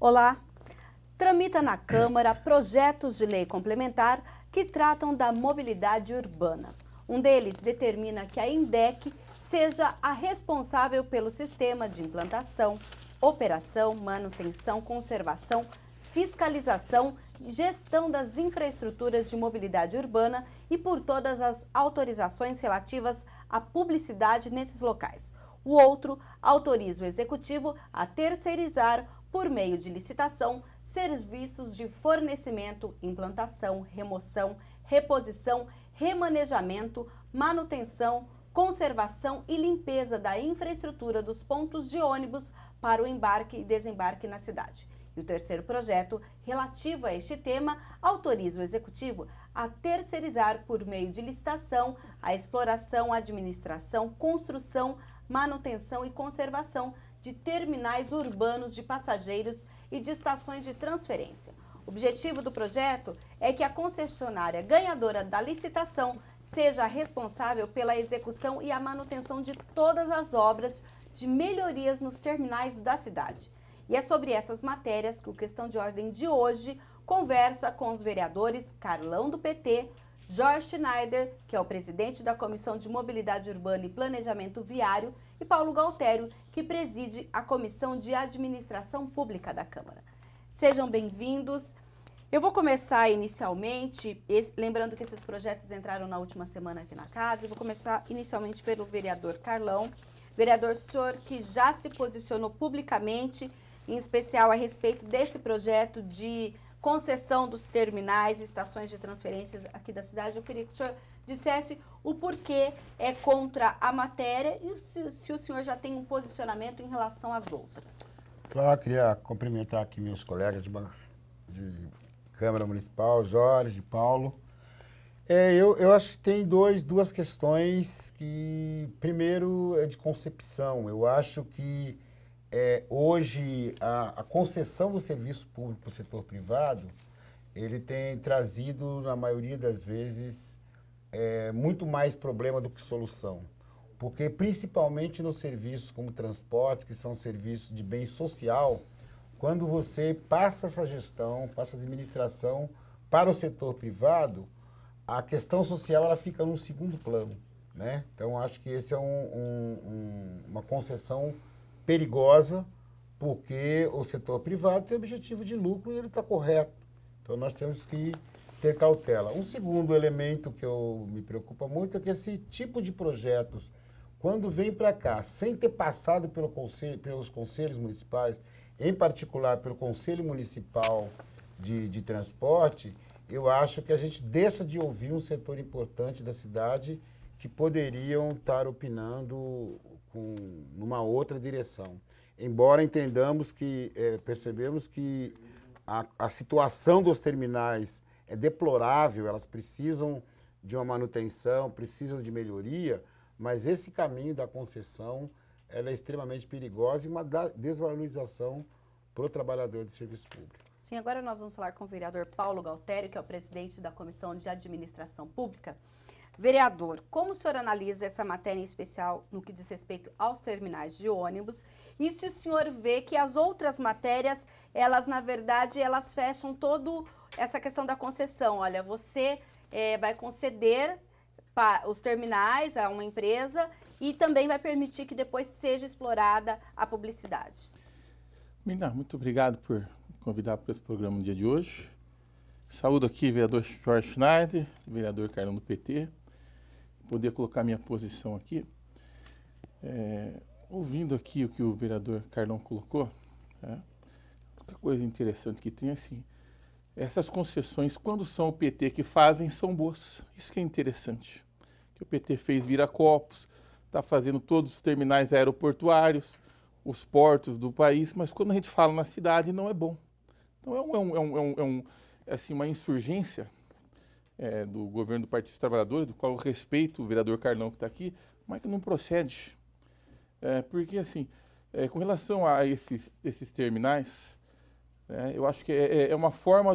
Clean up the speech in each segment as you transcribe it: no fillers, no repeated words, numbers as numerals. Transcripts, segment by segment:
Olá! Tramita na Câmara projetos de lei complementar que tratam da mobilidade urbana. Um deles determina que a INDEC seja a responsável pelo sistema de implantação, operação, manutenção, conservação, fiscalização e gestão das infraestruturas de mobilidade urbana e por todas as autorizações relativas à publicidade nesses locais. O outro autoriza o Executivo a terceirizar, por meio de licitação, serviços de fornecimento, implantação, remoção, reposição, remanejamento, manutenção, conservação e limpeza da infraestrutura dos pontos de ônibus para o embarque e desembarque na cidade. E o terceiro projeto, relativo a este tema, autoriza o Executivo a terceirizar, por meio de licitação, a exploração, administração, construção, manutenção e conservação de terminais urbanos de passageiros e de estações de transferência. O objetivo do projeto é que a concessionária ganhadora da licitação seja a responsável pela execução e a manutenção de todas as obras de melhorias nos terminais da cidade. E é sobre essas matérias que o Questão de Ordem de hoje conversa com os vereadores Carlão do PT, Jorge Schneider, que é o presidente da Comissão de Mobilidade Urbana e Planejamento Viário, e Paulo Galtério, que preside a Comissão de Administração Pública da Câmara. Sejam bem-vindos. Eu vou começar inicialmente, lembrando que esses projetos entraram na última semana aqui na casa, eu vou começar inicialmente pelo vereador Carlão. Vereador, senhor que já se posicionou publicamente, em especial a respeito desse projeto de concessão dos terminais e estações de transferências aqui da cidade, eu queria que o senhor dissesse o porquê é contra a matéria e se o senhor já tem um posicionamento em relação às outras. Claro, queria cumprimentar aqui meus colegas de Câmara Municipal, Jorge, Paulo. Eu acho que tem duas questões que, primeiro, é de concepção. Eu acho que hoje a concessão do serviço público para o setor privado, ele tem trazido, na maioria das vezes, muito mais problema do que solução. Porque, principalmente nos serviços como transporte, que são serviços de bem social, quando você passa essa gestão, passa a administração para o setor privado, a questão social ela fica num segundo plano, né? Então, acho que esse é uma concessão perigosa, porque o setor privado tem objetivo de lucro e ele está correto. Então, nós temos que ter cautela. Um segundo elemento que me preocupa muito é que esse tipo de projetos, quando vem para cá, sem ter passado pelos conselhos municipais, em particular pelo Conselho Municipal de Transporte, eu acho que a gente deixa de ouvir um setor importante da cidade que poderiam estar opinando numa outra direção. Embora entendamos que, percebemos que a situação dos terminais é deplorável, elas precisam de uma manutenção, precisam de melhoria, mas esse caminho da concessão ela é extremamente perigosa e uma desvalorização para o trabalhador de serviço público. Sim, agora nós vamos falar com o vereador Paulo Galtério, que é o presidente da Comissão de Administração Pública. Vereador, como o senhor analisa essa matéria em especial no que diz respeito aos terminais de ônibus? E se o senhor vê que as outras matérias, elas, na verdade, elas fecham toda essa questão da concessão. Olha, você vai conceder os terminais a uma empresa e também vai permitir que depois seja explorada a publicidade. Mirna, muito obrigado por convidar para esse programa no dia de hoje. Saúdo aqui o vereador Jorge Schneider, vereador Carlão do PT. Poder colocar minha posição aqui. Ouvindo aqui o que o vereador Carlão colocou, outra coisa interessante que tem assim, essas concessões, quando são o PT que fazem, são boas. Isso que é interessante. Que o PT fez Viracopos, está fazendo todos os terminais aeroportuários, os portos do país, mas quando a gente fala na cidade, não é bom. Então assim, uma insurgência do governo do Partido dos Trabalhadores, do qual eu respeito o vereador Carlão que está aqui, mas que não procede. Porque, assim, com relação a esses terminais, eu acho que é uma forma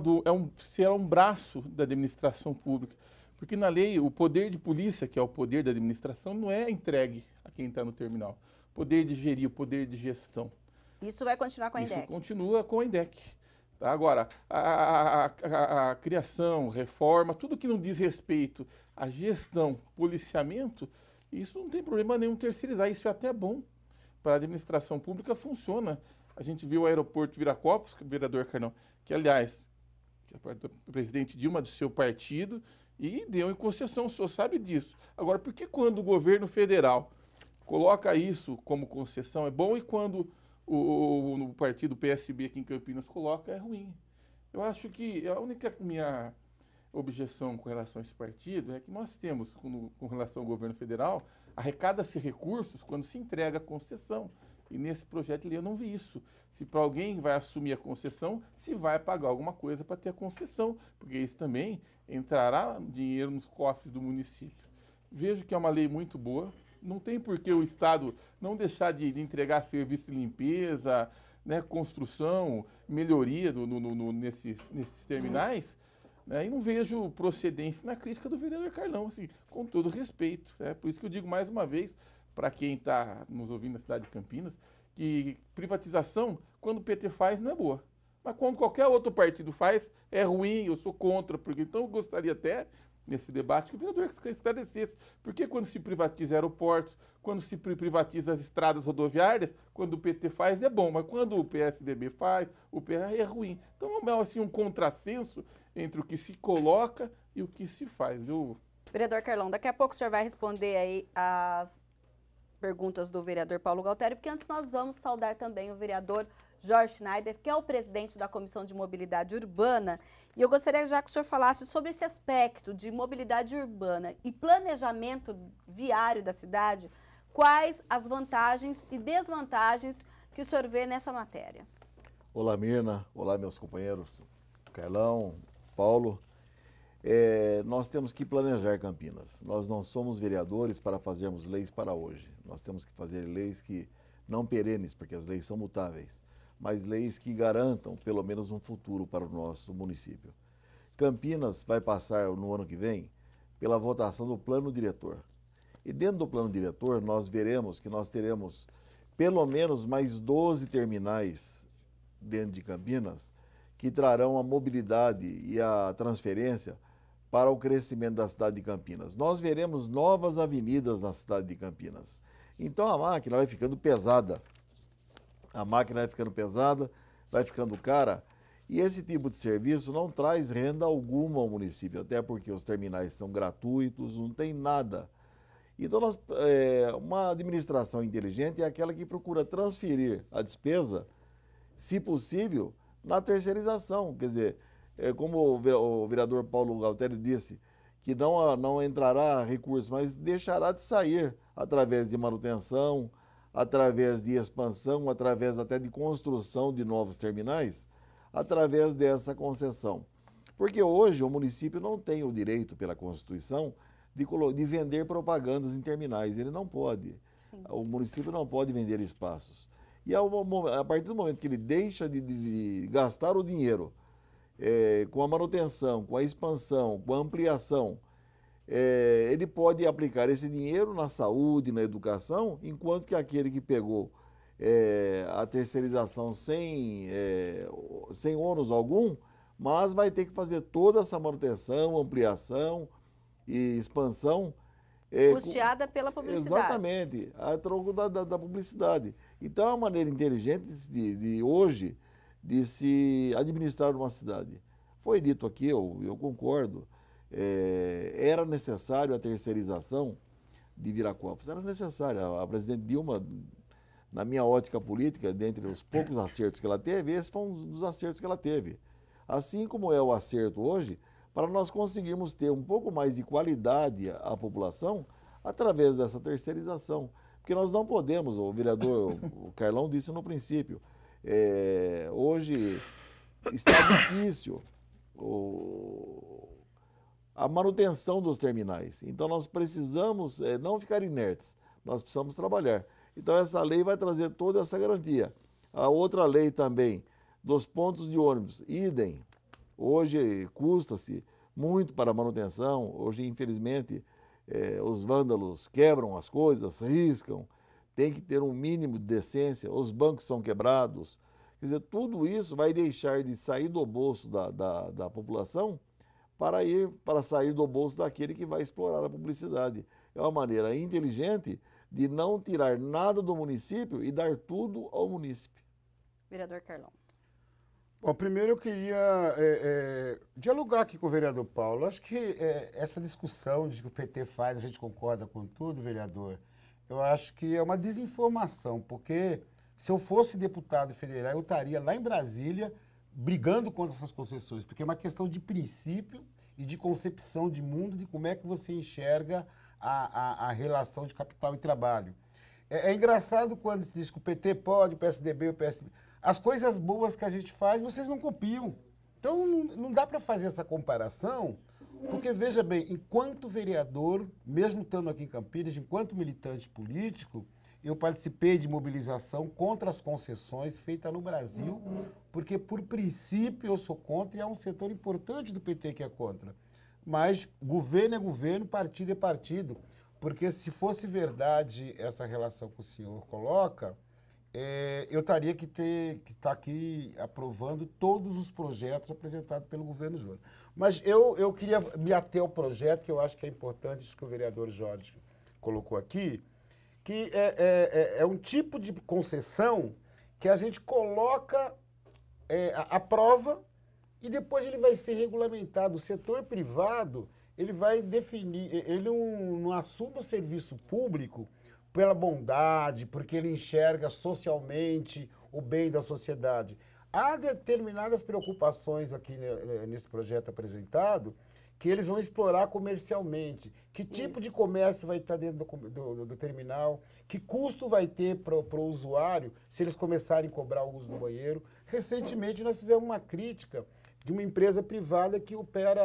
será um braço da administração pública. Porque na lei, o poder de polícia, que é o poder da administração, não é entregue a quem está no terminal. O poder de gerir, o poder de gestão. Isso vai continuar com a INDEC? Isso continua com a INDEC. Tá? Agora, a criação, reforma, tudo que não diz respeito à gestão, policiamento, isso não tem problema nenhum terceirizar. Isso é até bom para a administração pública, funciona. A gente viu o aeroporto Viracopos, vereador Carnão, que, aliás, o presidente Dilma do seu partido, e deu em concessão, o senhor sabe disso. Agora, por que quando o governo federal coloca isso como concessão é bom e quando o partido PSB aqui em Campinas coloca é ruim? Eu acho que a única minha objeção com relação a esse partido é que nós temos, com relação ao governo federal, arrecada-se recursos quando se entrega a concessão. E nesse projeto de lei eu não vi isso. Se para alguém vai assumir a concessão, se vai pagar alguma coisa para ter a concessão, porque isso também entrará dinheiro nos cofres do município. Vejo que é uma lei muito boa, não tem por que o Estado não deixar de entregar serviço de limpeza, né, construção, melhoria nesses terminais, né, e não vejo procedência na crítica do vereador Carlão, assim, com todo respeito. Por isso que eu digo mais uma vez, para quem está nos ouvindo na cidade de Campinas, que privatização, quando o PT faz, não é boa. Mas quando qualquer outro partido faz, é ruim, eu sou contra. Porque então eu gostaria até, nesse debate, que o vereador esclarecesse. Porque quando se privatiza aeroportos, quando se privatiza as estradas rodoviárias, quando o PT faz, é bom. Mas quando o PSDB faz, o PR é ruim. Então é assim, um contrassenso entre o que se coloca e o que se faz. Vereador Carlão, daqui a pouco o senhor vai responder aí as perguntas do vereador Paulo Galtério, porque antes nós vamos saudar também o vereador Jorge Schneider, que é o presidente da Comissão de Mobilidade Urbana. E eu gostaria já que o senhor falasse sobre esse aspecto de mobilidade urbana e planejamento viário da cidade, quais as vantagens e desvantagens que o senhor vê nessa matéria. Olá, Mirna. Olá, meus companheiros. Carlão, Paulo. Nós temos que planejar Campinas. Nós não somos vereadores para fazermos leis para hoje. Nós temos que fazer leis que não perenes, porque as leis são mutáveis, mas leis que garantam pelo menos um futuro para o nosso município. Campinas vai passar no ano que vem pela votação do plano diretor. E dentro do plano diretor nós veremos que nós teremos pelo menos mais 12 terminais dentro de Campinas que trarão a mobilidade e a transferência para o crescimento da cidade de Campinas. Nós veremos novas avenidas na cidade de Campinas. Então a máquina vai ficando pesada. A máquina vai ficando pesada, vai ficando cara, e esse tipo de serviço não traz renda alguma ao município, até porque os terminais são gratuitos, não tem nada. Então uma administração inteligente é aquela que procura transferir a despesa, se possível, na terceirização. Quer dizer, como o vereador Paulo Galtério disse, que não entrará recurso, mas deixará de sair através de manutenção, através de expansão, através até de construção de novos terminais, através dessa concessão. Porque hoje o município não tem o direito, pela Constituição, de vender propagandas em terminais. Ele não pode. Sim. O município não pode vender espaços. E a partir do momento que ele deixa de gastar o dinheiro com a manutenção, com a expansão, com a ampliação, ele pode aplicar esse dinheiro na saúde, na educação, enquanto que aquele que pegou a terceirização sem ônus algum, mas vai ter que fazer toda essa manutenção, ampliação e expansão. Custeada pela publicidade. Exatamente, a troco da publicidade. Então é uma maneira inteligente de hoje de se administrar uma cidade. Foi dito aqui, eu concordo, era necessário a terceirização de Viracopos, era necessário. A presidente Dilma, na minha ótica política, dentre os poucos acertos que ela teve, esse foi um dos acertos que ela teve. Assim como é o acerto hoje, para nós conseguirmos ter um pouco mais de qualidade à população através dessa terceirização. Porque nós não podemos, o vereador o Carlão disse no princípio, hoje está difícil a manutenção dos terminais. Então nós precisamos não ficar inertes, nós precisamos trabalhar. Então essa lei vai trazer toda essa garantia. A outra lei também, dos pontos de ônibus, idem. Hoje custa-se muito para a manutenção, hoje infelizmente os vândalos quebram as coisas, riscam, tem que ter um mínimo de decência, os bancos são quebrados. Quer dizer, tudo isso vai deixar de sair do bolso da população para sair do bolso daquele que vai explorar a publicidade. É uma maneira inteligente de não tirar nada do município e dar tudo ao munícipe. Vereador Carlão. Bom, primeiro eu queria dialogar aqui com o vereador Paulo. Acho que essa discussão de que o PT faz, a gente concorda com tudo, vereador, eu acho que é uma desinformação, porque se eu fosse deputado federal, eu estaria lá em Brasília brigando contra essas concessões, porque é uma questão de princípio e de concepção de mundo, de como é que você enxerga a relação de capital e trabalho. É engraçado quando se diz que o PT pode, o PSDB, o PSB... As coisas boas que a gente faz, vocês não copiam. Então, não dá para fazer essa comparação, porque, veja bem, enquanto vereador, mesmo estando aqui em Campinas, enquanto militante político, eu participei de mobilização contra as concessões feitas no Brasil, porque, por princípio, eu sou contra e é um setor importante do PT que é contra. Mas governo é governo, partido é partido. Porque se fosse verdade essa relação que o senhor coloca, eu teria que estar aqui aprovando todos os projetos apresentados pelo governo Júnior. Mas eu queria me ater ao projeto, que eu acho que é importante, isso que o vereador Jorge colocou aqui, que é um tipo de concessão que a gente coloca à prova e depois ele vai ser regulamentado. O setor privado, ele vai definir, ele não assume o serviço público pela bondade, porque ele enxerga socialmente o bem da sociedade. Há determinadas preocupações aqui nesse projeto apresentado que eles vão explorar comercialmente. Que tipo de comércio vai estar dentro do terminal, que custo vai ter para o usuário se eles começarem a cobrar o uso do banheiro. Recentemente nós fizemos uma crítica de uma empresa privada que opera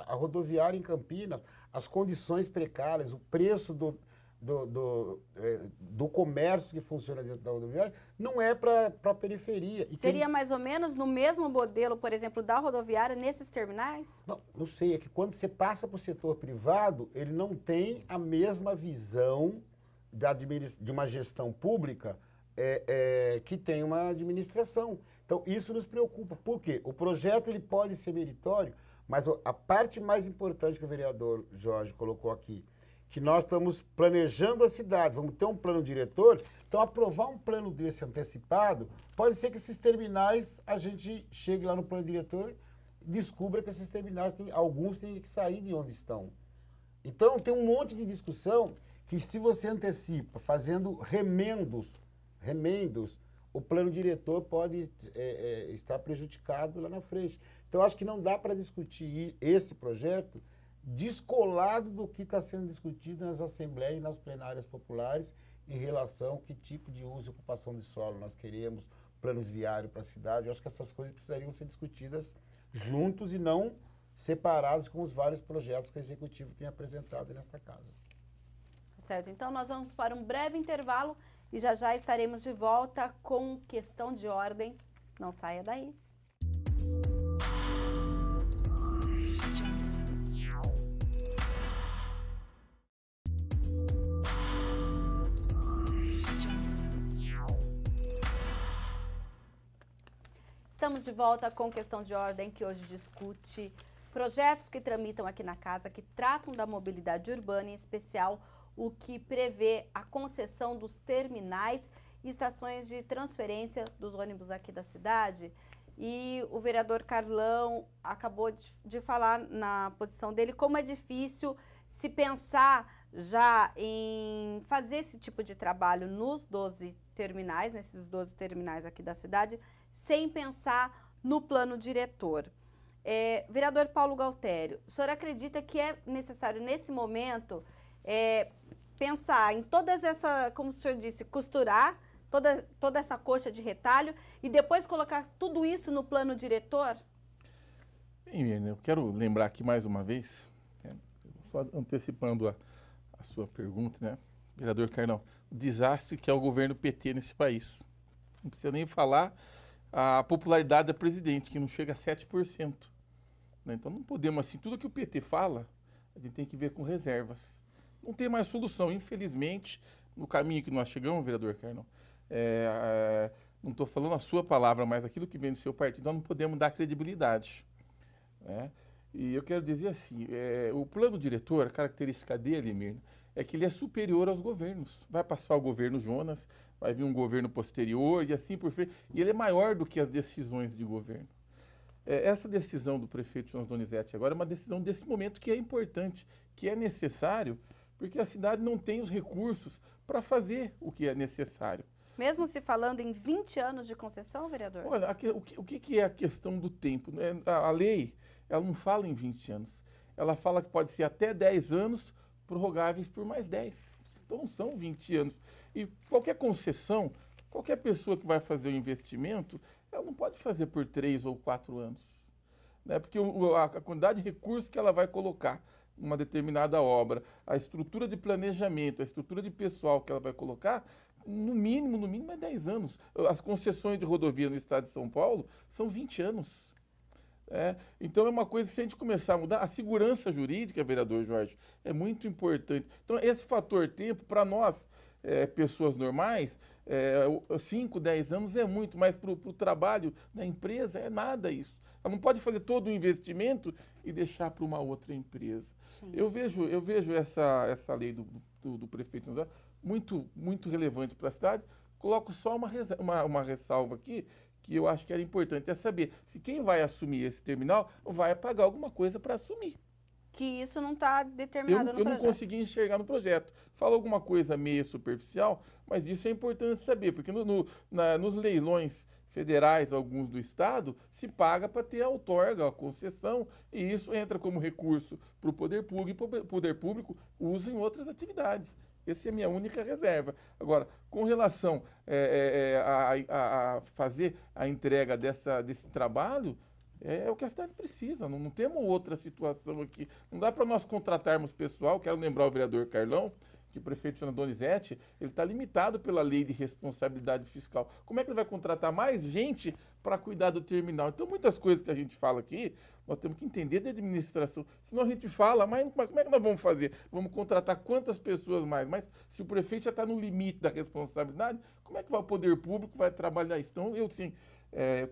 a rodoviária em Campinas, as condições precárias, o preço do comércio que funciona dentro da rodoviária, não é para a periferia. Seria mais ou menos no mesmo modelo, por exemplo, da rodoviária nesses terminais? Não sei, é que quando você passa para o setor privado, ele não tem a mesma visão de uma gestão pública que tem uma administração. Então, isso nos preocupa. Por quê? O projeto ele pode ser meritório, mas a parte mais importante que o vereador Jorge colocou aqui, que nós estamos planejando a cidade, vamos ter um plano diretor, então aprovar um plano desse antecipado, pode ser que esses terminais, a gente chegue lá no plano diretor e descubra que esses terminais, alguns têm que sair de onde estão. Então, tem um monte de discussão que se você antecipa, fazendo remendos, o plano diretor pode estar prejudicado lá na frente. Então, acho que não dá para discutir esse projeto descolado do que está sendo discutido nas assembleias e nas plenárias populares em relação a que tipo de uso e ocupação de solo nós queremos, planos viários para a cidade. Eu acho que essas coisas precisariam ser discutidas juntos e não separados com os vários projetos que o Executivo tem apresentado nesta casa. Certo, então nós vamos para um breve intervalo e já já estaremos de volta com questão de ordem. Não saia daí. Estamos de volta com questão de ordem, que hoje discute projetos que tramitam aqui na casa, que tratam da mobilidade urbana, em especial o que prevê a concessão dos terminais e estações de transferência dos ônibus aqui da cidade. E o vereador Carlão acabou de falar na posição dele como é difícil se pensar já em fazer esse tipo de trabalho nos 12 terminais, nesses 12 terminais aqui da cidade, sem pensar no plano diretor. Vereador Paulo Galtério, o senhor acredita que é necessário, nesse momento, pensar em todas essa, como o senhor disse, costurar toda essa coxa de retalho e depois colocar tudo isso no plano diretor? Bem, Mirna, eu quero lembrar aqui mais uma vez, só antecipando a sua pergunta, né, vereador Carlão, o desastre que é o governo PT nesse país. Não precisa nem falar a popularidade da presidente, que não chega a 7%. Né? Então não podemos, assim, tudo que o PT fala, a gente tem que ver com reservas. Não tem mais solução, infelizmente, no caminho que nós chegamos, vereador Carlão, não estou falando a sua palavra, mas aquilo que vem do seu partido, nós não podemos dar credibilidade. Né? E eu quero dizer assim, o plano diretor, a característica dele, Mirna, é que ele é superior aos governos. Vai passar o governo Jonas, vai vir um governo posterior e assim por frente. E ele é maior do que as decisões de governo. Essa decisão do prefeito Jonas Donizete agora é uma decisão desse momento que é importante, que é necessário, porque a cidade não tem os recursos para fazer o que é necessário. Mesmo se falando em 20 anos de concessão, vereador? Olha, o que é a questão do tempo? A lei, ela não fala em 20 anos. Ela fala que pode ser até 10 anos, prorrogáveis por mais 10. Então não são 20 anos. E qualquer concessão, qualquer pessoa que vai fazer o investimento, ela não pode fazer por 3 ou 4 anos. Né? Porque a quantidade de recursos que ela vai colocar numa determinada obra, a estrutura de planejamento, a estrutura de pessoal que ela vai colocar, no mínimo é 10 anos. As concessões de rodovia no estado de São Paulo são 20 anos. Então é uma coisa, se a gente começar a mudar, a segurança jurídica, vereador Jorge, é muito importante. Então esse fator tempo, para nós, pessoas normais, 5, 10 anos é muito, mas para o trabalho da empresa é nada isso. Ela não pode fazer todo o investimento e deixar para uma outra empresa. Eu vejo essa lei do prefeito muito relevante para a cidade. Coloco só uma ressalva aqui, que eu acho que era importante, é saber se quem vai assumir esse terminal vai pagar alguma coisa para assumir. Que isso não está determinado no projeto. Eu não consegui enxergar no projeto. Fala alguma coisa meio superficial, mas isso é importante saber, porque nos leilões federais, alguns do Estado, se paga para ter a outorga, a concessão, e isso entra como recurso para o poder público, e o poder público usa em outras atividades. Essa é a minha única reserva. Agora, com relação a fazer a entrega desse trabalho, é o que a cidade precisa. Não temos outra situação aqui. Não dá para nós contratarmos pessoal. Quero lembrar o vereador Carlão, que o prefeito Jonas Donizete, ele está limitado pela lei de responsabilidade fiscal. Como é que ele vai contratar mais gente para cuidar do terminal? Então, muitas coisas que a gente fala aqui, nós temos que entender da administração. Senão a gente fala, mas como é que nós vamos fazer? Vamos contratar quantas pessoas mais? Mas se o prefeito já está no limite da responsabilidade, como é que o poder público vai trabalhar isso? Então, eu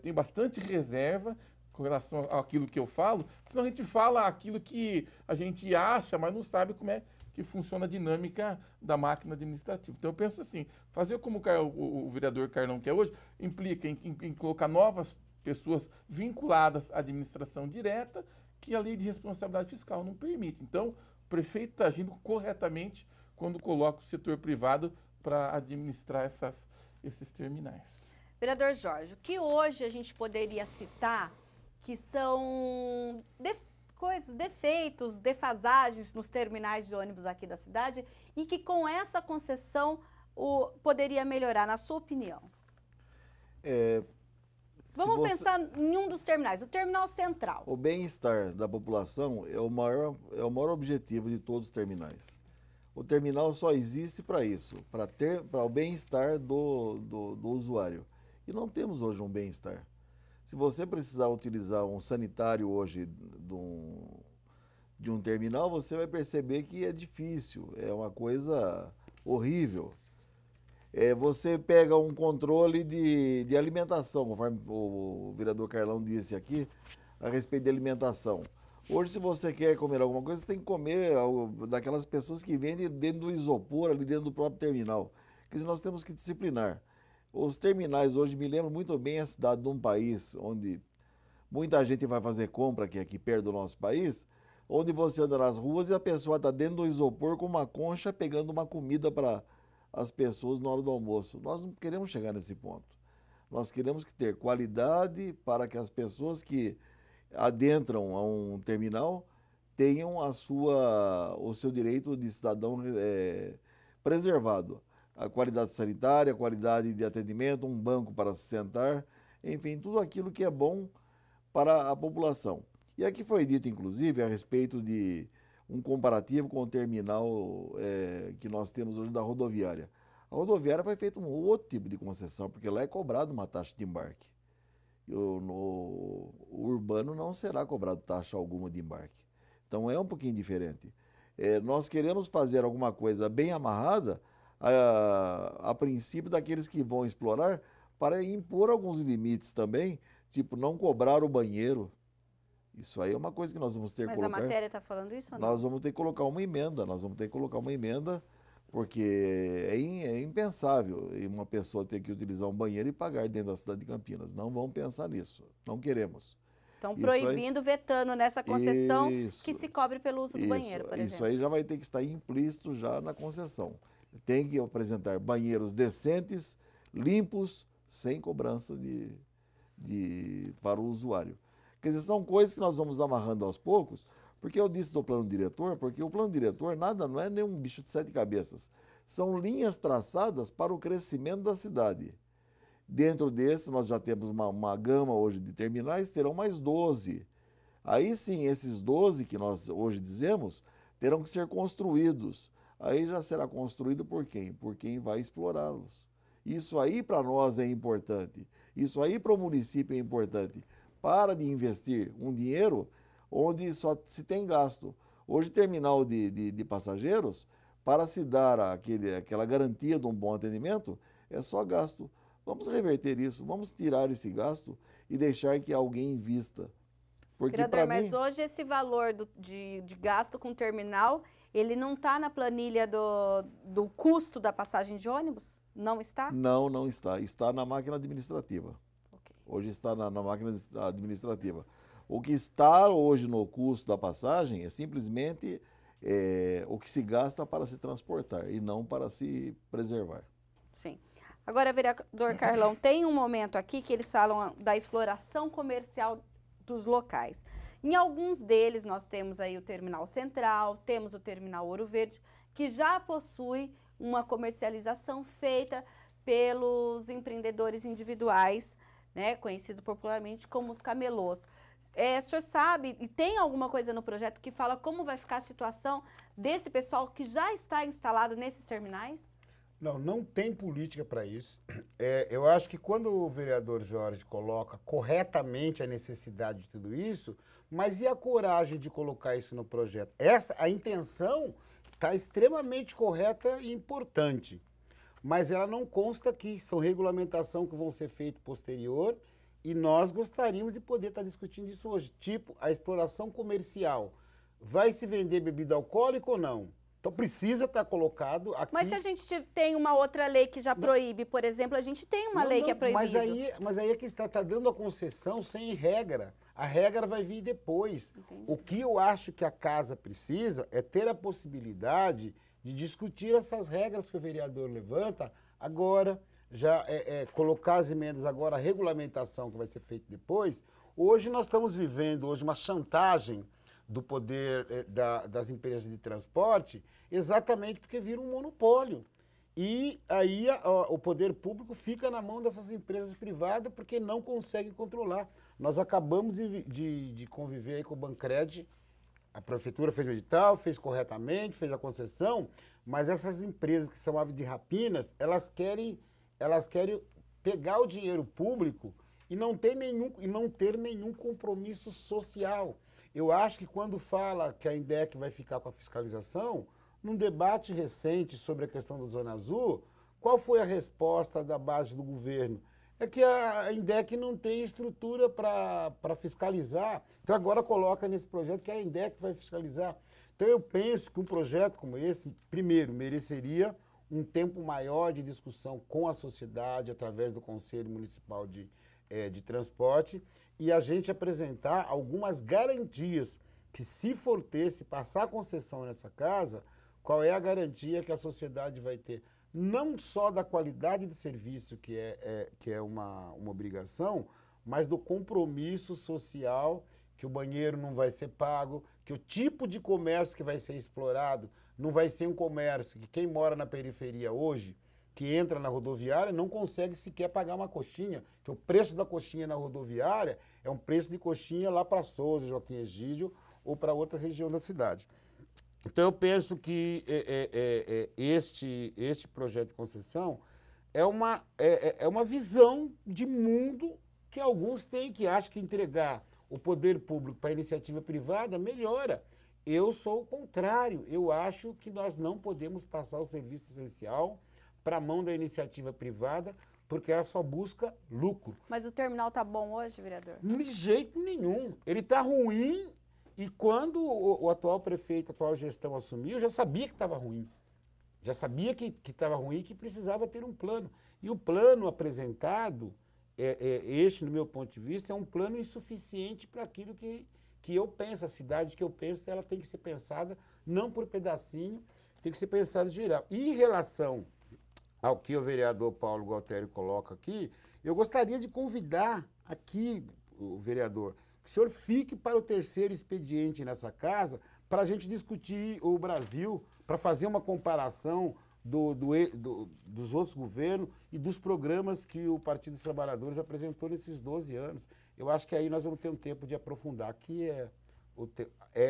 tenho bastante reserva com relação àquilo que eu falo, senão a gente fala aquilo que a gente acha, mas não sabe como é que funciona a dinâmica da máquina administrativa. Então eu penso assim, fazer como o vereador Carlão quer hoje, implica em colocar novas pessoas vinculadas à administração direta, que a lei de responsabilidade fiscal não permite. Então o prefeito está agindo corretamente quando coloca o setor privado para administrar esses terminais. Vereador Jorge, o que hoje a gente poderia citar que são defeitos, defasagens nos terminais de ônibus aqui da cidade e que com essa concessão poderia melhorar, na sua opinião? Vamos pensar em um dos terminais, o terminal central. O bem-estar da população é o maior objetivo de todos os terminais. O terminal só existe para isso, para o bem-estar do usuário. E não temos hoje um bem-estar. Se você precisar utilizar um sanitário hoje de um terminal, você vai perceber que é difícil, é uma coisa horrível. Você pega um controle de alimentação, conforme o vereador Carlão disse aqui, a respeito de alimentação. Hoje, se você quer comer alguma coisa, você tem que comer daquelas pessoas que vendem dentro do isopor, ali dentro do próprio terminal. Quer dizer, nós temos que disciplinar. Os terminais hoje me lembram muito bem a cidade de um país onde muita gente vai fazer compra, que é aqui perto do nosso país, onde você anda nas ruas e a pessoa está dentro do isopor com uma concha pegando uma comida para as pessoas na hora do almoço. Nós não queremos chegar nesse ponto. Nós queremos ter qualidade para que as pessoas que adentram a um terminal tenham o seu direito de cidadão preservado. A qualidade sanitária, a qualidade de atendimento, um banco para se sentar, enfim, tudo aquilo que é bom para a população. E aqui foi dito, inclusive, a respeito de um comparativo com o terminal que nós temos hoje da rodoviária. A rodoviária foi feita um outro tipo de concessão, porque lá é cobrado uma taxa de embarque. No urbano não será cobrado taxa alguma de embarque. Então é um pouquinho diferente. Nós queremos fazer alguma coisa bem amarrada a princípio daqueles que vão explorar, para impor alguns limites também, tipo não cobrar o banheiro. Isso aí é uma coisa que nós vamos ter que Mas colocar. a matéria está falando isso ou não? Nós vamos ter que colocar uma emenda, porque é impensável uma pessoa ter que utilizar um banheiro e pagar dentro da cidade de Campinas. Não vamos pensar nisso, não queremos. Estão Isso proibindo, vetando nessa concessão Isso. que se cobre pelo uso do banheiro, por exemplo. Isso aí já vai ter que estar implícito já na concessão. Tem que apresentar banheiros decentes, limpos, sem cobrança para o usuário. Quer dizer, são coisas que nós vamos amarrando aos poucos, porque eu disse do plano diretor, porque o plano diretor não é nenhum bicho de 7 cabeças. São linhas traçadas para o crescimento da cidade. Dentro desse, nós já temos uma gama hoje de terminais, terão mais 12. Aí sim, esses 12 que nós hoje dizemos, terão que ser construídos. Aí já será construído por quem? Por quem vai explorá-los. Isso aí para nós é importante. Isso aí para o município é importante. Para de investir um dinheiro onde só se tem gasto. Hoje, terminal de passageiros, para se dar aquela garantia de um bom atendimento, é só gasto. Vamos reverter isso, vamos tirar esse gasto e deixar que alguém invista. Porque, Vereador, mas mim, hoje esse valor de gasto com terminal, ele não está na planilha do custo da passagem de ônibus? Não está? não está. Está na máquina administrativa. Ok. Hoje está na máquina administrativa. O que está hoje no custo da passagem é simplesmente o que se gasta para se transportar e não para se preservar. Sim. Agora, vereador Carlão, tem um momento aqui que eles falam da exploração comercial dos locais. Em alguns deles, nós temos aí o Terminal Central, temos o Terminal Ouro Verde, que já possui uma comercialização feita pelos empreendedores individuais, né, conhecido popularmente como os camelôs. O senhor sabe, e tem alguma coisa no projeto que fala como vai ficar a situação desse pessoal que já está instalado nesses terminais? Não tem política para isso. Eu acho que quando o vereador Jorge coloca corretamente a necessidade de tudo isso, mas e a coragem de colocar isso no projeto? A intenção está extremamente correta e importante, mas ela não consta aqui. São regulamentação que vão ser feitas posterior e nós gostaríamos de poder estar discutindo isso hoje. Tipo, a exploração comercial. Vai se vender bebida alcoólica ou não? Então precisa estar colocado aqui. Mas se a gente tem uma outra lei que já proíbe, por exemplo, a gente tem uma lei que é proibida. Mas aí é que está dando a concessão sem regra. A regra vai vir depois. Entendi. O que eu acho que a casa precisa é ter a possibilidade de discutir essas regras que o vereador levanta agora, já colocar as emendas agora, a regulamentação que vai ser feita depois. Hoje nós estamos vivendo uma chantagem do poder das empresas de transporte, exatamente porque vira um monopólio. E aí o poder público fica na mão dessas empresas privadas porque não conseguem controlar. Nós acabamos de conviver aí com o Bancred, a prefeitura fez o edital, fez corretamente, fez a concessão, mas essas empresas que são aves de rapinas, elas querem pegar o dinheiro público e não ter nenhum compromisso social. Eu acho que quando fala que a INDEC vai ficar com a fiscalização, num debate recente sobre a questão da Zona Azul, qual foi a resposta da base do governo? É que a INDEC não tem estrutura para fiscalizar. Então agora coloca nesse projeto que a INDEC vai fiscalizar. Então eu penso que um projeto como esse, primeiro, mereceria um tempo maior de discussão com a sociedade através do Conselho Municipal de Transporte, e a gente apresentar algumas garantias que, se for ter, se passar a concessão nessa casa, qual é a garantia que a sociedade vai ter? Não só da qualidade do serviço, que é uma obrigação, mas do compromisso social, que o banheiro não vai ser pago, que o tipo de comércio que vai ser explorado não vai ser um comércio que quem mora na periferia hoje, que entra na rodoviária, não consegue sequer pagar uma coxinha, que o preço da coxinha na rodoviária é um preço de coxinha lá para Souza, Joaquim Egídio, ou para outra região da cidade. Então eu penso que este projeto de concessão é uma visão de mundo que alguns têm, que acham que entregar o poder público para a iniciativa privada melhora. Eu sou o contrário. Eu acho que nós não podemos passar o serviço essencial para a mão da iniciativa privada, porque ela só busca lucro. Mas o terminal está bom hoje, vereador? De jeito nenhum. Ele está ruim e quando o atual prefeito, a atual gestão assumiu, eu já sabia que estava ruim. Já sabia que estava ruim e que precisava ter um plano. E o plano apresentado, este, no meu ponto de vista, é um plano insuficiente para aquilo que eu penso. A cidade que eu penso, ela tem que ser pensada não por pedacinho, tem que ser pensada geral. E em relação ao que o vereador Paulo Gualtério coloca aqui, eu gostaria de convidar aqui o vereador, que o senhor fique para o terceiro expediente nessa casa, para a gente discutir o Brasil, para fazer uma comparação dos outros governos e dos programas que o Partido dos Trabalhadores apresentou nesses 12 anos. Eu acho que aí nós vamos ter um tempo de aprofundar. Aqui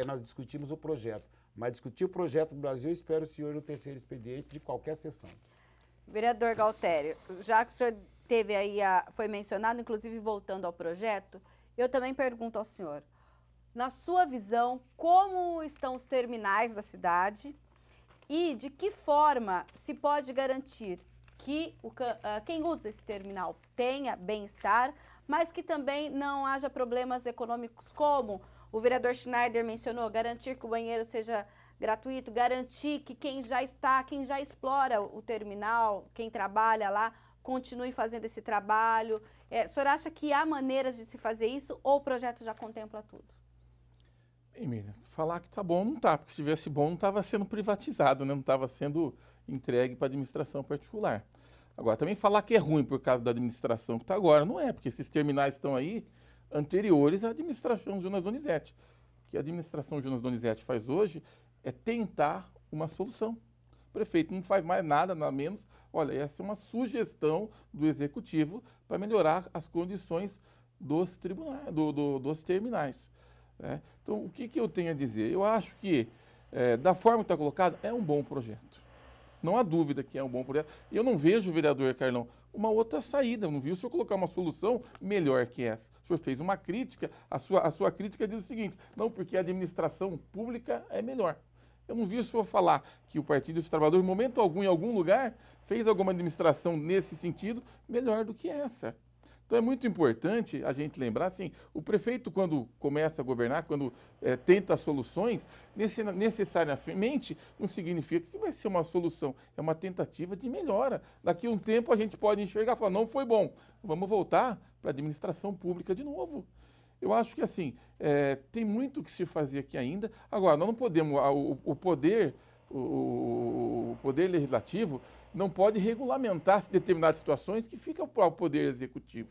nós discutimos o projeto, mas discutir o projeto do Brasil, eu espero o senhor no terceiro expediente de qualquer sessão. Vereador Gualtério, já que o senhor teve aí, foi mencionado, inclusive voltando ao projeto, eu também pergunto ao senhor, na sua visão, como estão os terminais da cidade e de que forma se pode garantir que quem usa esse terminal tenha bem-estar, mas que também não haja problemas econômicos, como o vereador Schneider mencionou, garantir que o banheiro seja gratuito, garantir que quem já explora o terminal, quem trabalha lá, continue fazendo esse trabalho. O senhor acha que há maneiras de se fazer isso ou o projeto já contempla tudo? Bem, Miriam, falar que tá bom não tá, porque se tivesse bom não estava sendo privatizado, né? Não estava sendo entregue para a administração particular. Agora, também falar que é ruim por causa da administração que está agora, não é, porque esses terminais estão aí anteriores à administração Jonas Donizete. O que a administração Jonas Donizete faz hoje é tentar uma solução. O prefeito não faz mais nada, nada menos. Olha, essa é uma sugestão do executivo para melhorar as condições dos tribunais, dos terminais. Né? Então, o que eu tenho a dizer? Eu acho que, da forma que está colocado, é um bom projeto. Não há dúvida que é um bom projeto. Eu não vejo, vereador Carlão, uma outra saída. Eu não vi o senhor colocar uma solução melhor que essa. O senhor fez uma crítica, a sua crítica diz o seguinte, não, porque a administração pública é melhor. Eu não vi o senhor falar que o Partido dos Trabalhadores, em momento algum, em algum lugar, fez alguma administração nesse sentido melhor do que essa. Então é muito importante a gente lembrar, assim, o prefeito quando começa a governar, quando tenta soluções, necessariamente não significa que vai ser uma solução, é uma tentativa de melhora. Daqui a um tempo a gente pode enxergar e falar, não foi bom, vamos voltar para a administração pública de novo. Eu acho que assim, tem muito que se fazer aqui ainda. Agora, nós não podemos, o poder legislativo não pode regulamentar determinadas situações que ficam para o poder executivo.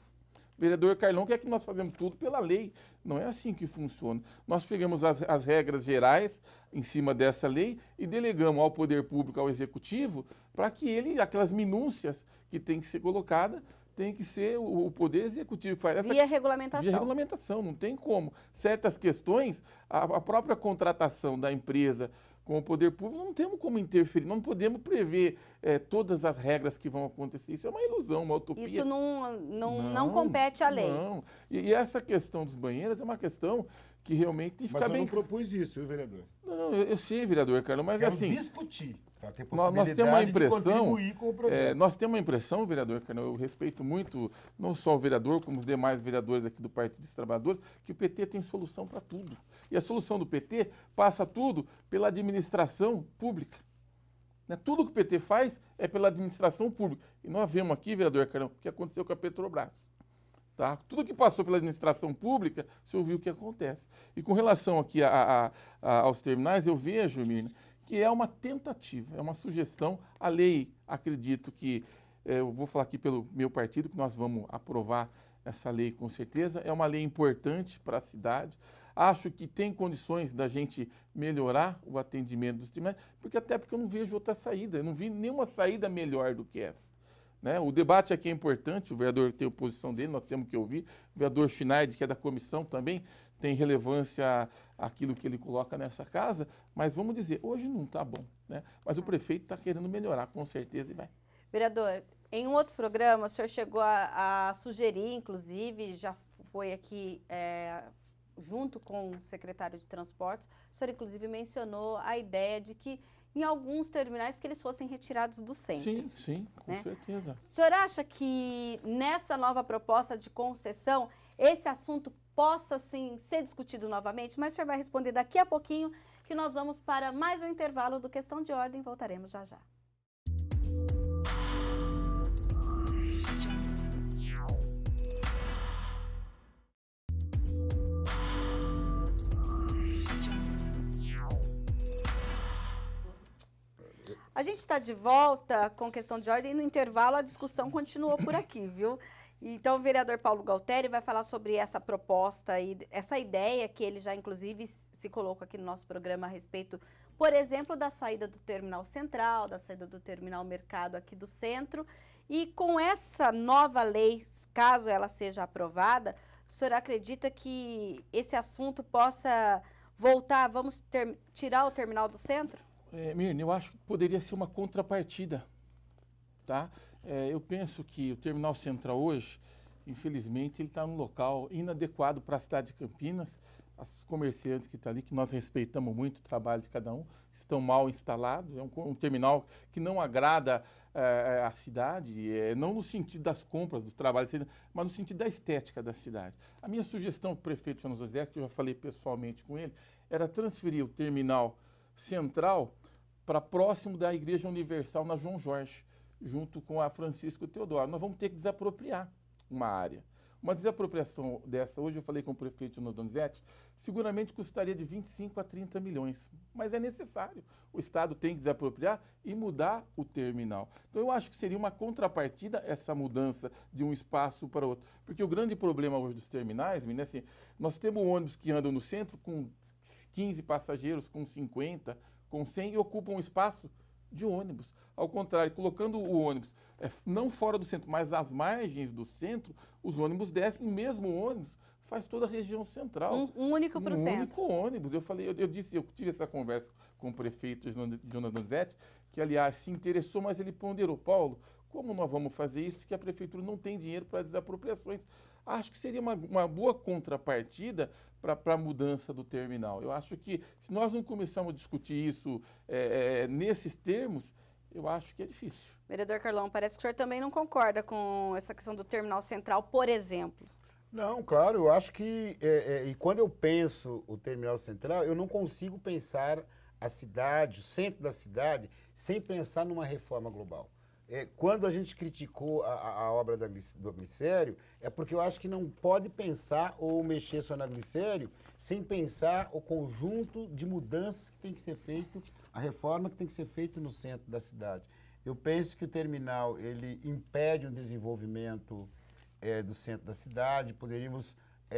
O vereador Carlão quer que nós fazemos tudo pela lei. Não é assim que funciona. Nós pegamos as regras gerais em cima dessa lei e delegamos ao poder público, ao executivo, para que ele, aquelas minúcias que tem que ser colocadas, tem que ser o poder executivo que faz. Via regulamentação. Via regulamentação, não tem como. Certas questões, a própria contratação da empresa com o poder público, não temos como interferir, não podemos prever todas as regras que vão acontecer. Isso é uma ilusão, uma utopia. Isso não compete à lei. Não. E essa questão dos banheiros é uma questão que realmente tem que ficar bem... Mas eu não propus isso, viu, vereador? Não, eu sei, vereador Carlos, mas assim... discutir, para ter possibilidade nós temos uma impressão, de contribuir com o projeto. Nós temos uma impressão, vereador Carlos, eu respeito muito, não só o vereador, como os demais vereadores aqui do Partido dos Trabalhadores, que o PT tem solução para tudo. E a solução do PT passa tudo pela administração pública. Né? Tudo que o PT faz é pela administração pública. E nós vemos aqui, vereador Carlos, o que aconteceu com a Petrobras. Tá? Tudo que passou pela administração pública, você ouviu o que acontece. E com relação aqui aos terminais, eu vejo, Mirna, que é uma tentativa, é uma sugestão. A lei, acredito que, eu vou falar aqui pelo meu partido, que nós vamos aprovar essa lei com certeza, é uma lei importante para a cidade. Acho que tem condições da gente melhorar o atendimento dos terminais, porque eu não vejo outra saída, eu não vi nenhuma saída melhor do que essa. Né? O debate aqui é importante, o vereador tem a posição dele, nós temos que ouvir. O vereador Schneider, que é da comissão, também tem relevância aquilo que ele coloca nessa casa, mas vamos dizer, hoje não está bom, né? Mas o prefeito está querendo melhorar, com certeza, e vai. Vereador, em um outro programa, o senhor chegou a sugerir, inclusive, já foi aqui junto com o secretário de Transportes, o senhor inclusive mencionou a ideia de que em alguns terminais que eles fossem retirados do centro. Sim, sim, com né? certeza. O senhor acha que nessa nova proposta de concessão, esse assunto possa, sim, ser discutido novamente? Mas o senhor vai responder daqui a pouquinho, que nós vamos para mais um intervalo do Questão de Ordem. Voltaremos já já. A gente está de volta com Questão de Ordem e no intervalo a discussão continuou por aqui, viu? Então o vereador Paulo Galteri vai falar sobre essa proposta e essa ideia que ele já inclusive se colocou aqui no nosso programa a respeito, por exemplo, da saída do Terminal Central, da saída do Terminal Mercado aqui do centro. E com essa nova lei, caso ela seja aprovada, o senhor acredita que esse assunto possa voltar, tirar o terminal do centro? Mirna, eu acho que poderia ser uma contrapartida, tá? Eu penso que o Terminal Central hoje, infelizmente, ele está num local inadequado para a cidade de Campinas. Os comerciantes que estão ali, que nós respeitamos muito o trabalho de cada um, estão mal instalados. É um terminal que não agrada a cidade, não no sentido das compras, do trabalho, mas no sentido da estética da cidade. A minha sugestão para o prefeito Jonas José, que eu já falei pessoalmente com ele, era transferir o Terminal Central para próximo da Igreja Universal na João Jorge, junto com a Francisco Teodoro. Nós vamos ter que desapropriar uma área. Uma desapropriação dessa, hoje eu falei com o prefeito Jonas Donizete, seguramente custaria de 25 a 30 milhões, mas é necessário. O Estado tem que desapropriar e mudar o terminal. Então eu acho que seria uma contrapartida essa mudança de um espaço para outro. Porque o grande problema hoje dos terminais, menina, assim, nós temos ônibus que andam no centro com 15 passageiros, com 50, com 100 e ocupam um espaço de ônibus. Ao contrário, colocando o ônibus não fora do centro, mas às margens do centro, os ônibus descem, mesmo o ônibus faz toda a região central. Um único para o centro. Um único ônibus. Eu tive essa conversa com o prefeito Jonas Donizete, que aliás se interessou, mas ele ponderou, Paulo, como nós vamos fazer isso, que a prefeitura não tem dinheiro para desapropriações? Acho que seria uma boa contrapartida para a mudança do terminal. Eu acho que se nós não começarmos a discutir isso nesses termos, eu acho que é difícil. Vereador Carlão, parece que o senhor também não concorda com essa questão do terminal central, por exemplo. Não, claro, eu acho que, e quando eu penso o terminal central, eu não consigo pensar a cidade, o centro da cidade, sem pensar numa reforma global. Quando a gente criticou a obra do Glicério, é porque eu acho que não pode pensar ou mexer só na Glicério sem pensar o conjunto de mudanças que tem que ser feito, a reforma que tem que ser feita no centro da cidade. Eu penso que o terminal, ele impede o desenvolvimento do centro da cidade, poderíamos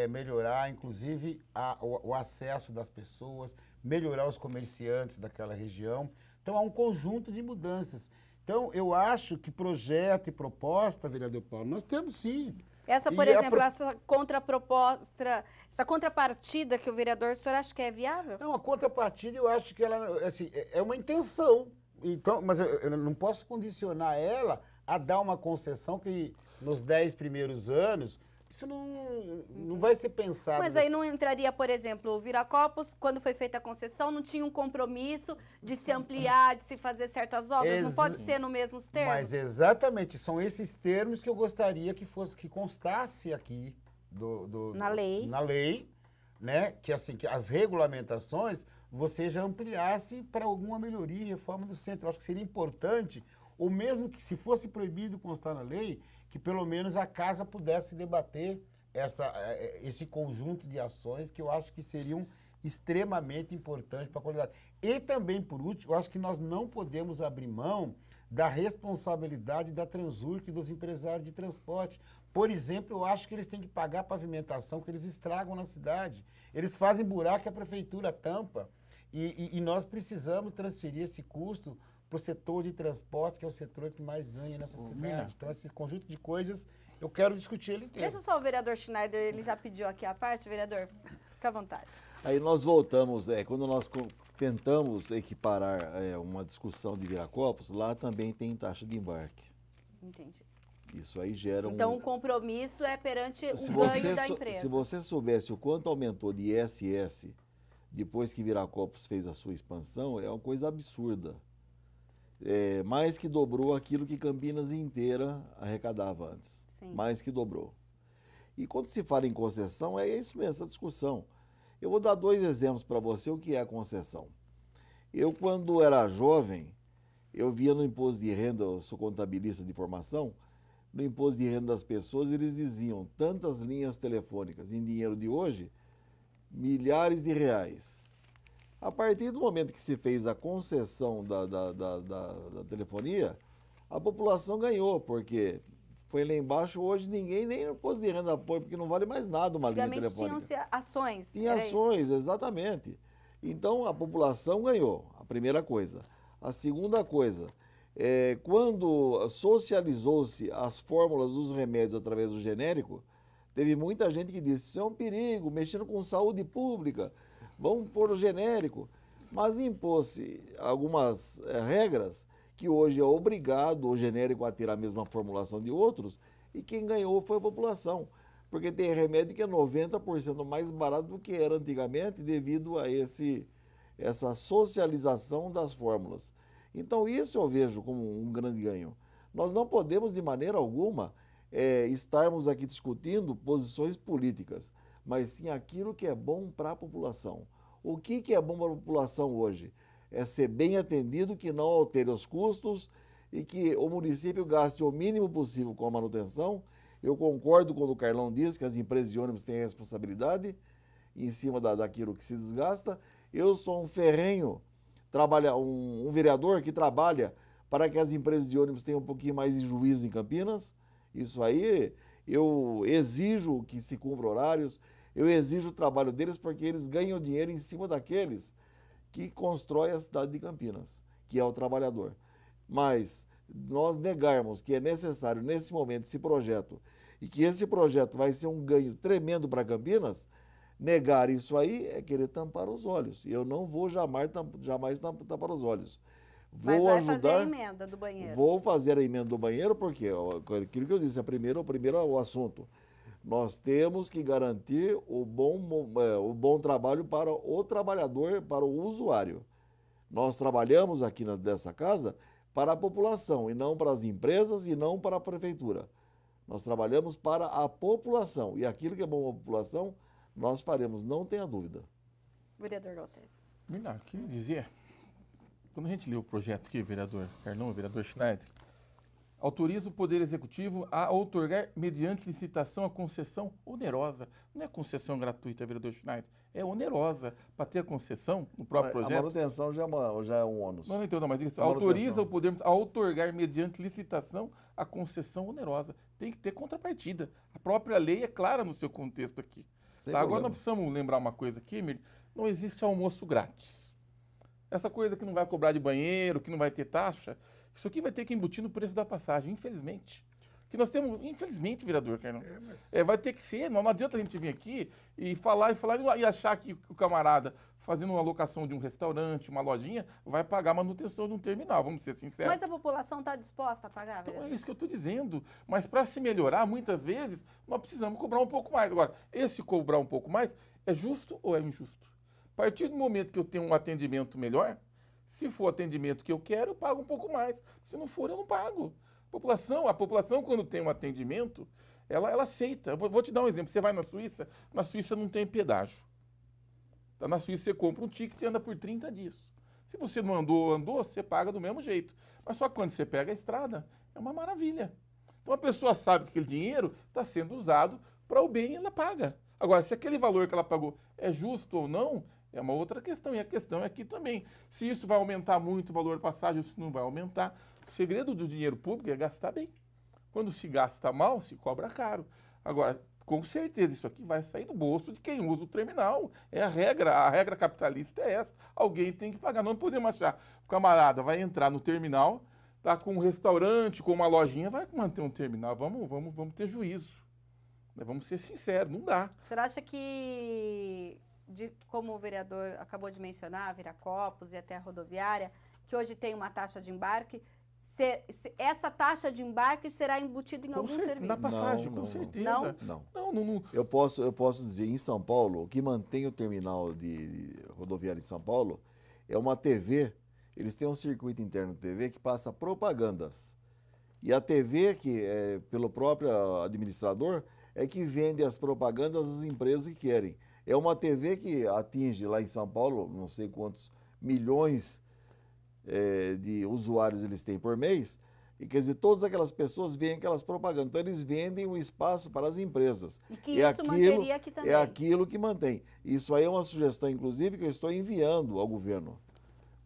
melhorar, inclusive, o acesso das pessoas, melhorar os comerciantes daquela região. Então, há um conjunto de mudanças. Então, eu acho que projeto e proposta, vereador Paulo, nós temos sim. Essa, por exemplo, essa contraproposta, essa contrapartida que o vereador, o senhor acha que é viável? Não, a contrapartida eu acho que ela assim, é uma intenção. Então, mas eu não posso condicionar ela a dar uma concessão que nos 10 primeiros anos, isso não vai ser pensado. Mas aí não entraria, por exemplo, o Viracopos, quando foi feita a concessão, não tinha um compromisso de se ampliar, de se fazer certas obras? Não pode ser nos mesmos termos? Mas exatamente, são esses termos que eu gostaria que constasse aqui na lei, né? Que assim, que as regulamentações você já ampliasse para alguma melhoria e reforma do centro. Eu acho que seria importante, ou mesmo que se fosse proibido constar na lei, que pelo menos a casa pudesse debater esse conjunto de ações que eu acho que seriam extremamente importantes para a qualidade. E também, por último, eu acho que nós não podemos abrir mão da responsabilidade da Transurc e dos empresários de transporte. Por exemplo, eu acho que eles têm que pagar a pavimentação que eles estragam na cidade. Eles fazem buraco e a prefeitura tampa. E nós precisamos transferir esse custo para o setor de transporte, que é o setor que mais ganha nessa cidade. Então, esse conjunto de coisas, eu quero discutir ele inteiro. Deixa só o vereador Schneider, ele já pediu aqui a parte, vereador, fica à vontade. Aí nós voltamos, quando nós tentamos equiparar uma discussão de Viracopos, lá também tem taxa de embarque. Entendi. Isso aí gera Então, o compromisso é perante o Se ganho da empresa. Se você soubesse o quanto aumentou de ISS depois que Viracopos fez a sua expansão, é uma coisa absurda. É, mais que dobrou aquilo que Campinas inteira arrecadava antes. Sim. Mais que dobrou. E quando se fala em concessão, é isso mesmo, essa discussão. Eu vou dar 2 exemplos para você o que é a concessão. Eu, quando era jovem, eu via no imposto de renda, eu sou contabilista de formação, no imposto de renda das pessoas, eles diziam tantas linhas telefônicas, em dinheiro de hoje, milhares de reais. A partir do momento que se fez a concessão da telefonia, a população ganhou, porque foi lá embaixo, hoje ninguém nem no imposto de renda apoia, porque não vale mais nada uma linha telefônica. Antigamente tinham ações. Tinha ações, exatamente. Então a população ganhou, a primeira coisa. A segunda coisa, quando socializou-se as fórmulas dos remédios através do genérico, teve muita gente que disse, isso é um perigo, mexendo com saúde pública, vamos pôr o genérico. Mas impôs-se algumas regras que hoje é obrigado o genérico a ter a mesma formulação de outros, e quem ganhou foi a população. Porque tem remédio que é 90% mais barato do que era antigamente devido a essa socialização das fórmulas. Então isso eu vejo como um grande ganho. Nós não podemos de maneira alguma estarmos aqui discutindo posições políticas, mas sim aquilo que é bom para a população. O que é bom para a população hoje? É ser bem atendido, que não altere os custos e que o município gaste o mínimo possível com a manutenção. Eu concordo quando o Carlão diz que as empresas de ônibus têm responsabilidade em cima daquilo que se desgasta. Eu sou um ferrenho, um vereador que trabalha para que as empresas de ônibus tenham um pouquinho mais de juízo em Campinas. Isso aí, eu exijo que se cumpra horários, eu exijo o trabalho deles porque eles ganham dinheiro em cima daqueles que constroem a cidade de Campinas, que é o trabalhador. Mas nós negarmos que é necessário nesse momento esse projeto e que esse projeto vai ser um ganho tremendo para Campinas, negar isso aí é querer tampar os olhos. Eu não vou jamais tampar os olhos. Mas vai fazer a emenda do banheiro. Vou fazer a emenda do banheiro porque, aquilo que eu disse, o primeiro é o assunto. Nós temos que garantir o bom trabalho para o trabalhador, para o usuário. Nós trabalhamos aqui dessa casa para a população, e não para as empresas, e não para a prefeitura. Nós trabalhamos para a população, e aquilo que é bom para a população, nós faremos, não tenha dúvida. Vereador Galter. Milnar, queria dizer, quando a gente lê o projeto aqui, vereador Carlão, vereador Schneider, autoriza o Poder Executivo a outorgar, mediante licitação, a concessão onerosa. Não é concessão gratuita, vereador Schneider, é onerosa. Para ter a concessão no próprio projeto... A manutenção já é um ônus. Não, então, não, mas isso, autoriza o Poder a outorgar, mediante licitação, a concessão onerosa. Tem que ter contrapartida. A própria lei é clara no seu contexto aqui. Tá? Agora nós precisamos lembrar uma coisa aqui, Mir, não existe almoço grátis. Essa coisa que não vai cobrar de banheiro, que não vai ter taxa, isso aqui vai ter que embutir no preço da passagem, infelizmente. Que nós temos, infelizmente, vereador Carlão, vai ter que ser, não adianta a gente vir aqui e falar e achar que o camarada fazendo uma locação de um restaurante, uma lojinha, vai pagar a manutenção de um terminal, vamos ser sinceros. Mas a população está disposta a pagar, vereador? Então é isso que eu estou dizendo. Mas para se melhorar, muitas vezes, nós precisamos cobrar um pouco mais. Agora, esse cobrar um pouco mais é justo ou é injusto? A partir do momento que eu tenho um atendimento melhor, se for o atendimento que eu quero, eu pago um pouco mais. Se não for, eu não pago. A população quando tem um atendimento, ela aceita. Eu vou te dar um exemplo. Você vai na Suíça não tem pedágio. Tá? Na Suíça você compra um ticket e anda por 30 dias. Se você não andou, você paga do mesmo jeito. Mas só que quando você pega a estrada, é uma maravilha. Então a pessoa sabe que aquele dinheiro está sendo usado para o bem e ela paga. Agora, se aquele valor que ela pagou é justo ou não, é uma outra questão. E a questão é aqui também. Se isso vai aumentar muito o valor da passagem, isso não vai aumentar. O segredo do dinheiro público é gastar bem. Quando se gasta mal, se cobra caro. Agora, com certeza, isso aqui vai sair do bolso de quem usa o terminal. É a regra capitalista é essa. Alguém tem que pagar. Não podemos achar. O camarada vai entrar no terminal, tá com um restaurante, com uma lojinha, vai manter um terminal. Vamos ter juízo. Vamos ser sinceros, não dá. O senhor acha que, como o vereador acabou de mencionar, Viracopos e até a rodoviária, que hoje tem uma taxa de embarque, essa taxa de embarque será embutida em algum serviço? Na passagem, com Não. certeza. Não. Eu posso dizer, em São Paulo, o que mantém o terminal de rodoviário em São Paulo é uma TV. Eles têm um circuito interno de TV que passa propagandas. E a TV, que é pelo próprio administrador, é que vende as propagandas às empresas que querem. É uma TV que atinge lá em São Paulo, não sei quantos milhões de usuários eles têm por mês, e quer dizer, todas aquelas pessoas veem aquelas propagandas. Então, eles vendem um espaço para as empresas. E que isso manteria aqui também. É aquilo que mantém. Isso aí é uma sugestão, inclusive, que eu estou enviando ao governo,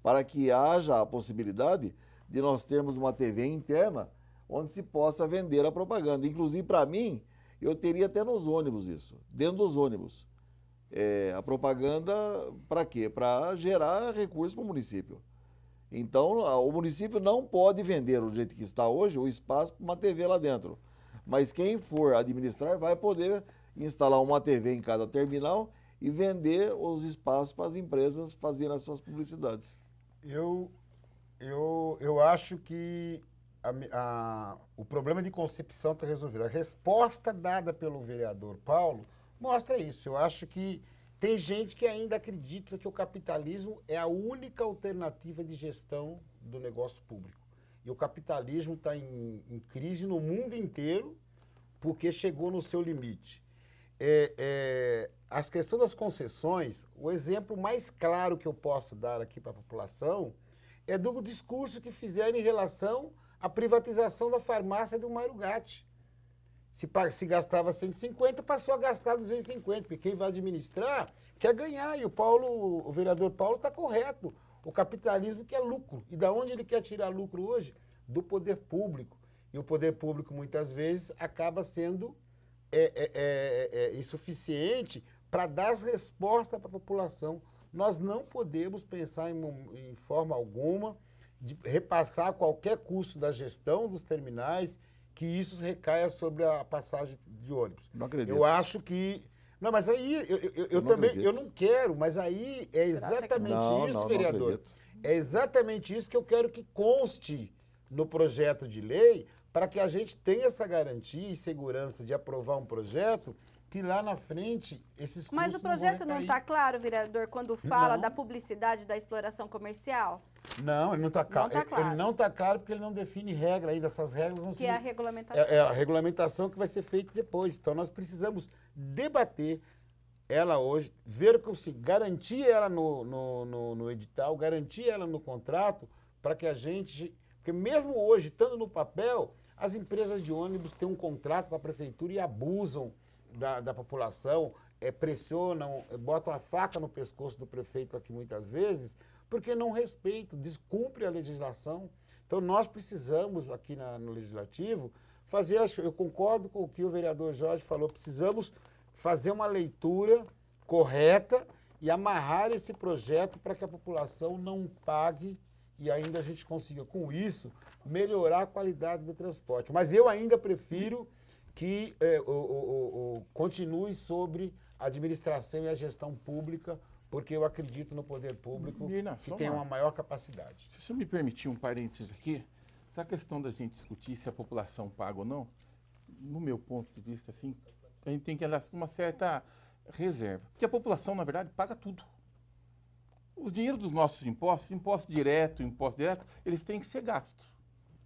para que haja a possibilidade de nós termos uma TV interna onde se possa vender a propaganda. Inclusive, para mim, eu teria até nos ônibus isso, dentro dos ônibus. A propaganda, para quê? Para gerar recursos para o município. Então, o município não pode vender, do jeito que está hoje, o espaço para uma TV lá dentro. Mas quem for administrar vai poder instalar uma TV em cada terminal e vender os espaços para as empresas fazerem as suas publicidades. Eu acho que o problema de concepção está resolvido. A resposta dada pelo vereador Paulo mostra isso. Eu acho que tem gente que ainda acredita que o capitalismo é a única alternativa de gestão do negócio público. E o capitalismo está em crise no mundo inteiro porque chegou no seu limite. As questões das concessões, o exemplo mais claro que eu posso dar aqui para a população é do discurso que fizeram em relação à privatização da farmácia do Mário Gatti. Se gastava 150, passou a gastar 250, porque quem vai administrar quer ganhar. E o vereador Paulo está correto. O capitalismo quer lucro. E da onde ele quer tirar lucro hoje? Do poder público. E o poder público, muitas vezes, acaba sendo insuficiente para dar as respostas para a população. Nós não podemos pensar em forma alguma de repassar qualquer custo da gestão dos terminais, que isso recaia sobre a passagem de ônibus. Não acredito. Eu acho que... Não, mas aí eu também eu não quero, mas aí é exatamente isso, vereador. É exatamente isso que eu quero que conste no projeto de lei, para que a gente tenha essa garantia e segurança de aprovar um projeto que lá na frente esses custos. Mas o projeto não está claro, vereador, quando fala da publicidade da exploração comercial? Não, ele não está claro. Ele não está claro porque ele não define regra ainda. Essas regras vão ser... Que é a regulamentação. É a regulamentação que vai ser feita depois. Então nós precisamos debater ela hoje, ver como se garantir ela no edital, garantir ela no contrato, para que a gente... Porque mesmo hoje, estando no papel, as empresas de ônibus têm um contrato com a prefeitura e abusam da população, pressionam, botam a faca no pescoço do prefeito aqui muitas vezes, porque não respeitam, descumpre a legislação. Então nós precisamos aqui no Legislativo fazer, eu concordo com o que o vereador Jorge falou, precisamos fazer uma leitura correta e amarrar esse projeto para que a população não pague e ainda a gente consiga, com isso, melhorar a qualidade do transporte. Mas eu ainda prefiro que continue sobre a administração e a gestão pública, porque eu acredito no poder público que tem uma maior capacidade. Se você me permitir um parênteses aqui, essa questão da gente discutir se a população paga ou não, no meu ponto de vista, assim, a gente tem que andar com uma certa reserva. Porque a população, na verdade, paga tudo. Os dinheiros dos nossos impostos, imposto direto, eles têm que ser gastos.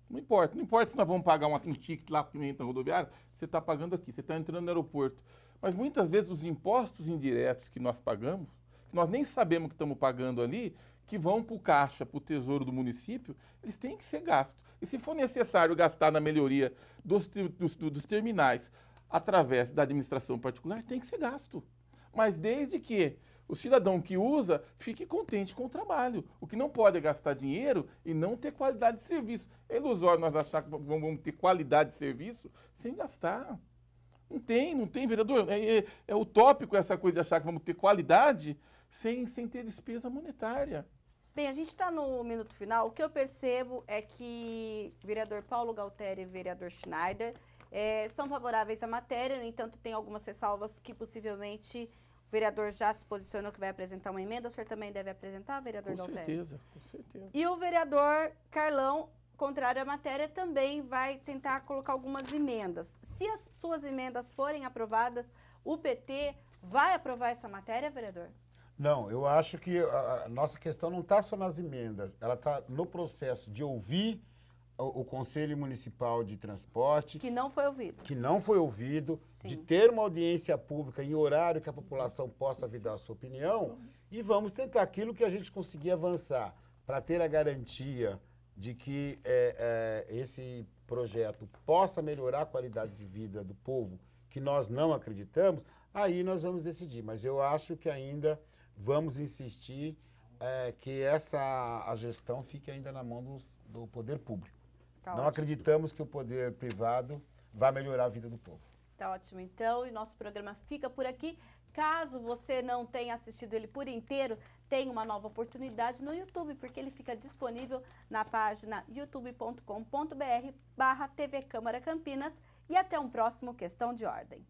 Não importa se nós vamos pagar um ticket lá para a rodoviária, você está pagando aqui, você está entrando no aeroporto. Mas muitas vezes os impostos indiretos que nós pagamos, que nós nem sabemos que estamos pagando ali, que vão para o caixa, para o tesouro do município, eles têm que ser gastos. E se for necessário gastar na melhoria dos terminais através da administração particular, tem que ser gasto. Mas desde que o cidadão que usa fique contente com o trabalho. O que não pode é gastar dinheiro e não ter qualidade de serviço. É ilusório nós achar que vamos ter qualidade de serviço sem gastar. Não tem, vereador. É utópico essa coisa de achar que vamos ter qualidade sem ter despesa monetária. Bem, a gente está no minuto final. O que eu percebo é que o vereador Paulo Galtério e o vereador Schneider são favoráveis à matéria, no entanto, tem algumas ressalvas que possivelmente o vereador já se posicionou que vai apresentar uma emenda. O senhor também deve apresentar, vereador Galtério? Com certeza. E o vereador Carlão contrário à matéria, também vai tentar colocar algumas emendas. Se as suas emendas forem aprovadas, o PT vai aprovar essa matéria, vereador? Não, eu acho que a nossa questão não está só nas emendas, ela está no processo de ouvir o Conselho Municipal de Transporte. Que não foi ouvido. Que não foi ouvido, Sim. de ter uma audiência pública em horário que a população possa vir dar a sua opinião, e vamos tentar aquilo que a gente conseguir avançar para ter a garantia de que esse projeto possa melhorar a qualidade de vida do povo, que nós não acreditamos, aí nós vamos decidir. Mas eu acho que ainda vamos insistir que a gestão fique ainda na mão do poder público. Tá não ótimo. acreditamos que o poder privado vai melhorar a vida do povo. Tá ótimo, então, e nosso programa fica por aqui. Caso você não tenha assistido ele por inteiro, tem uma nova oportunidade no YouTube, porque ele fica disponível na página youtube.com.br/TV Câmara Campinas. E até um próximo Questão de Ordem.